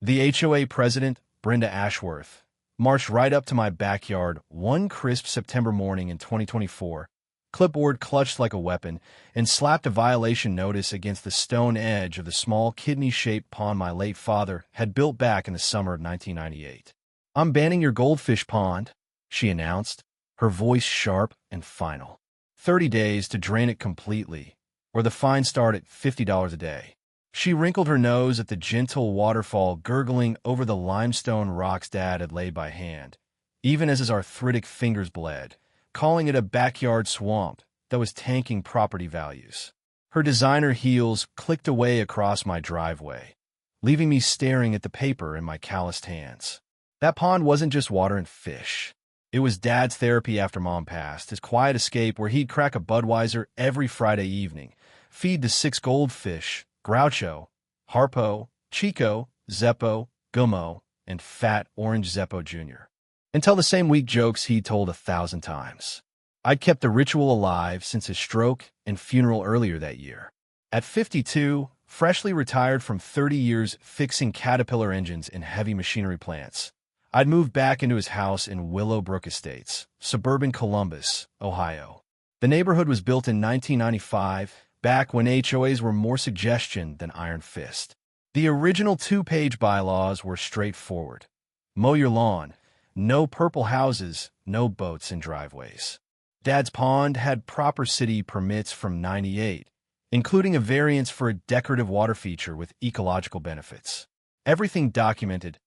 The HOA president, Brenda Ashworth, marched right up to my backyard one crisp September morning in 2024, clipboard clutched like a weapon, and slapped a violation notice against the stone edge of the small kidney-shaped pond my late father had built back in the summer of 1998. "I'm banning your goldfish pond," she announced, her voice sharp and final. 30 days to drain it completely, or the fine start at $50 a day. She wrinkled her nose at the gentle waterfall gurgling over the limestone rocks Dad had laid by hand, even as his arthritic fingers bled, calling it a backyard swamp that was tanking property values. Her designer heels clicked away across my driveway, leaving me staring at the paper in my calloused hands. That pond wasn't just water and fish. It was Dad's therapy after Mom passed, his quiet escape where he'd crack a Budweiser every Friday evening, feed the 6 goldfish, Groucho, Harpo, Chico, Zeppo, Gummo, and Fat Orange Zeppo Jr. And tell the same weak jokes he'd told 1,000 times. I'd kept the ritual alive since his stroke and funeral earlier that year. At 52, freshly retired from 30 years fixing Caterpillar engines in heavy machinery plants, I'd moved back into his house in Willowbrook Estates, suburban Columbus, Ohio. The neighborhood was built in 1995, back when HOAs were more suggestion than iron fist. The original 2-page bylaws were straightforward. Mow your lawn, no purple houses, no boats in driveways. Dad's pond had proper city permits from '98, including a variance for a decorative water feature with ecological benefits. Everything documented,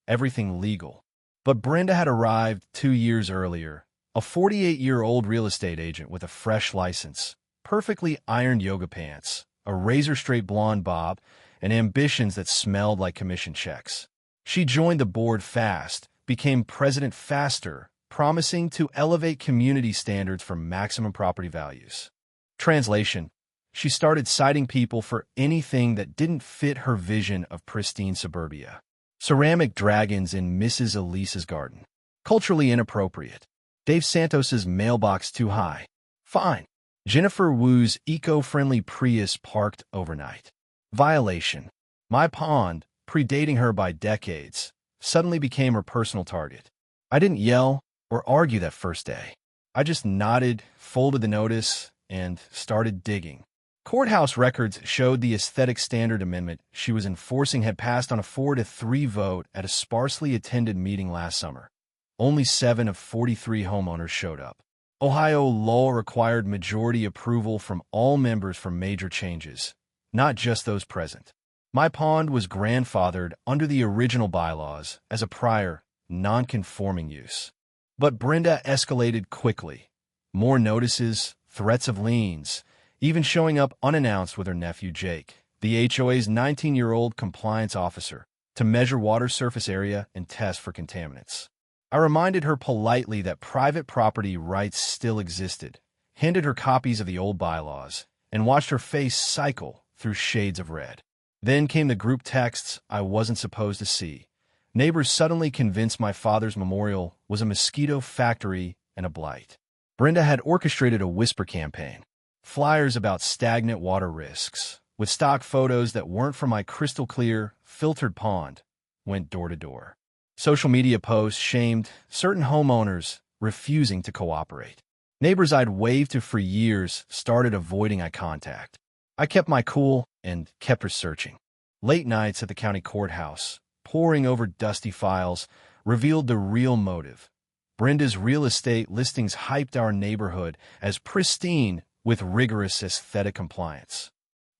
everything legal. But Brenda had arrived 2 years earlier, a 48-year-old real estate agent with a fresh license, perfectly ironed yoga pants, a razor-straight blonde bob, and ambitions that smelled like commission checks. She joined the board fast, became president faster, promising to elevate community standards for maximum property values. Translation: she started citing people for anything that didn't fit her vision of pristine suburbia. Ceramic dragons in Mrs. Elisa's garden. Culturally inappropriate. Dave Santos's mailbox too high. Fine. Jennifer Wu's eco-friendly Prius parked overnight. Violation. My pond, predating her by decades, suddenly became her personal target. I didn't yell or argue that first day. I just nodded, folded the notice, and started digging. Courthouse records showed the aesthetic standard amendment she was enforcing had passed on a 4-3 vote at a sparsely attended meeting last summer. Only 7 of 43 homeowners showed up. Ohio law required majority approval from all members for major changes, not just those present. My pond was grandfathered under the original bylaws as a prior, non-conforming use. But Brenda escalated quickly. More notices, threats of liens, even showing up unannounced with her nephew Jake, the HOA's 19-year-old compliance officer, to measure water surface area and test for contaminants. I reminded her politely that private property rights still existed, handed her copies of the old bylaws, and watched her face cycle through shades of red. Then came the group texts I wasn't supposed to see. Neighbors suddenly convinced my father's memorial was a mosquito factory and a blight. Brenda had orchestrated a whisper campaign. Flyers about stagnant water risks, with stock photos that weren't from my crystal-clear, filtered pond, went door to door. Social media posts shamed certain homeowners refusing to cooperate. Neighbors I'd waved to for years started avoiding eye contact. I kept my cool and kept researching. Late nights at the county courthouse, poring over dusty files, revealed the real motive. Brenda's real estate listings hyped our neighborhood as pristine with rigorous aesthetic compliance.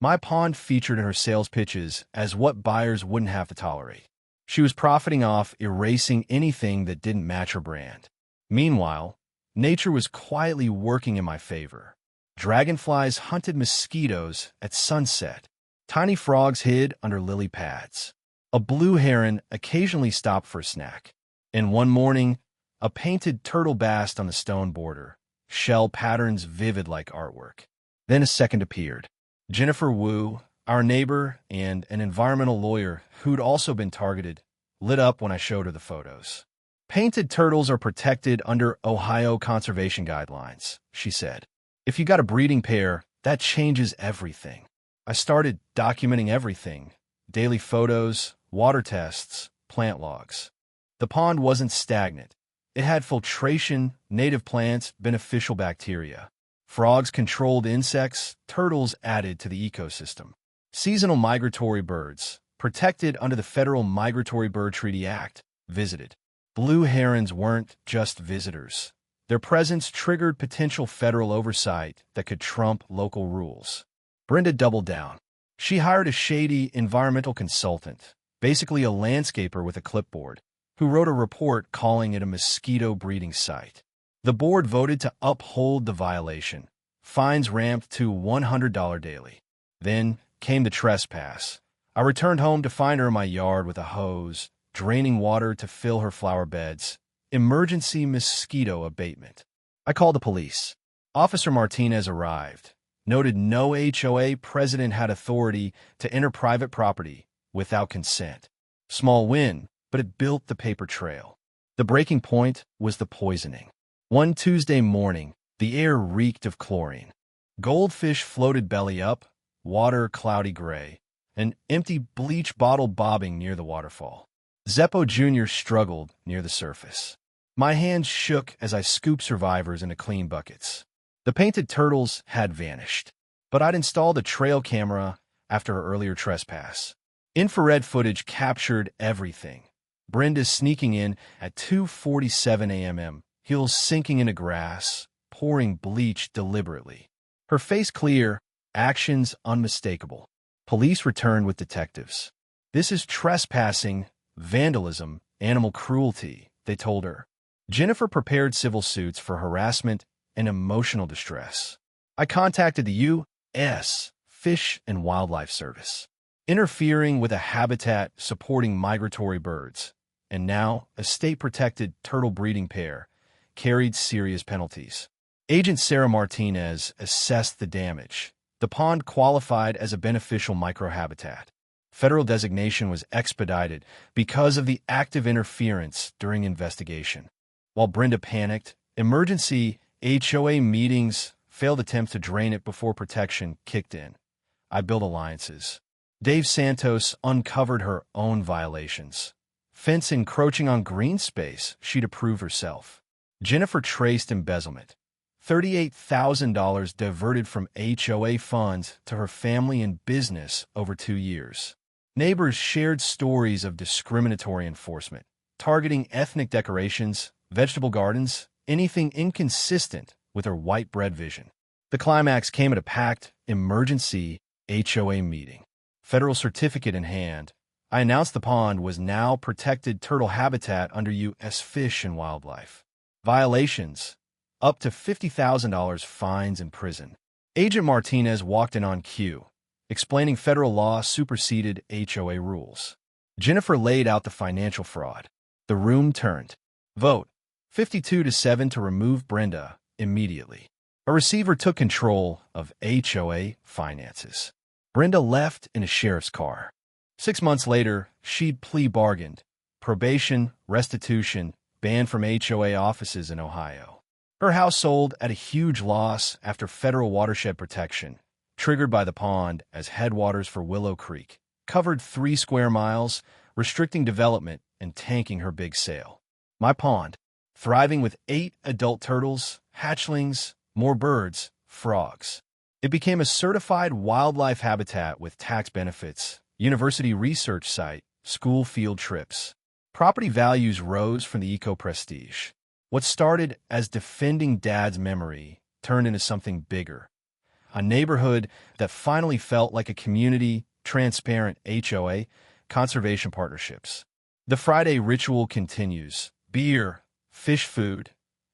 My pond featured in her sales pitches as what buyers wouldn't have to tolerate. She was profiting off erasing anything that didn't match her brand. Meanwhile, nature was quietly working in my favor. Dragonflies hunted mosquitoes at sunset. Tiny frogs hid under lily pads. A blue heron occasionally stopped for a snack. And one morning, a painted turtle basked on the stone border, shell patterns vivid like artwork. Then a second appeared. Jennifer Wu, our neighbor and an environmental lawyer who'd also been targeted, lit up when I showed her the photos. Painted turtles are protected under Ohio conservation guidelines, she said. If you got a breeding pair, that changes everything. I started documenting everything. Daily photos, water tests, plant logs. The pond wasn't stagnant. It had filtration, native plants, beneficial bacteria. Frogs controlled insects, turtles added to the ecosystem. Seasonal migratory birds, protected under the Federal Migratory Bird Treaty Act, visited. Blue herons weren't just visitors. Their presence triggered potential federal oversight that could trump local rules. Brenda doubled down. She hired a shady environmental consultant, basically a landscaper with a clipboard, who wrote a report calling it a mosquito breeding site. The board voted to uphold the violation. Fines ramped to $100 daily. Then came the trespass. I returned home to find her in my yard with a hose, draining water to fill her flower beds. Emergency mosquito abatement. I called the police. Officer Martinez arrived, noted no HOA president had authority to enter private property without consent. Small win, but it built the paper trail. The breaking point was the poisoning. One Tuesday morning, the air reeked of chlorine. Goldfish floated belly up, water cloudy gray, an empty bleach bottle bobbing near the waterfall. Zeppo Jr. struggled near the surface. My hands shook as I scooped survivors into clean buckets. The painted turtles had vanished, but I'd installed a trail camera after her earlier trespass. Infrared footage captured everything. Brenda sneaking in at 2:47 a.m., heels sinking into grass, pouring bleach deliberately. Her face clear, actions unmistakable. Police returned with detectives. "This is trespassing, vandalism, animal cruelty," they told her. Jennifer prepared civil suits for harassment and emotional distress. I contacted the U.S. Fish and Wildlife Service, interfering with a habitat supporting migratory birds, and now a state-protected turtle breeding pair carried serious penalties. Agent Sarah Martinez assessed the damage. The pond qualified as a beneficial microhabitat. Federal designation was expedited because of the active interference during investigation. While Brenda panicked, emergency HOA meetings failed attempts to drain it before protection kicked in. I built alliances. Dave Santos uncovered her own violations. Fence encroaching on green space she'd approved herself. Jennifer traced embezzlement. $38,000 diverted from HOA funds to her family and business over 2 years. Neighbors shared stories of discriminatory enforcement, targeting ethnic decorations, vegetable gardens, anything inconsistent with her white bread vision. The climax came at a packed, emergency HOA meeting. Federal certificate in hand, I announced the pond was now protected turtle habitat under U.S. Fish and Wildlife. Violations, up to $50,000 fines and prison. Agent Martinez walked in on cue, explaining federal law superseded HOA rules. Jennifer laid out the financial fraud. The room turned. Vote 52-7 to remove Brenda immediately. A receiver took control of HOA finances. Brenda left in a sheriff's car. 6 months later, she'd plea bargained. Probation, restitution, banned from HOA offices in Ohio. Her house sold at a huge loss after federal watershed protection, triggered by the pond as headwaters for Willow Creek, covered 3 square miles, restricting development and tanking her big sale. My pond, thriving with 8 adult turtles, hatchlings, more birds, frogs. It became a certified wildlife habitat with tax benefits, university research site, school field trips. Property values rose from the eco-prestige. What started as defending Dad's memory turned into something bigger. A neighborhood that finally felt like a community, transparent HOA, conservation partnerships. The Friday ritual continues. Beer, fish food,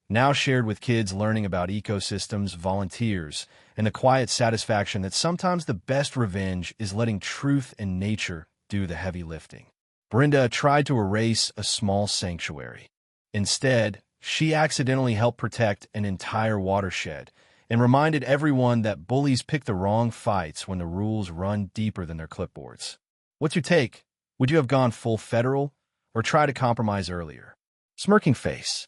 now shared with kids learning about ecosystems, volunteers, and the quiet satisfaction that sometimes the best revenge is letting truth and nature do the heavy lifting. Brenda tried to erase a small sanctuary. Instead, she accidentally helped protect an entire watershed and reminded everyone that bullies pick the wrong fights when the rules run deeper than their clipboards. What's your take? Would you have gone full federal or try to compromise earlier? Smirking face.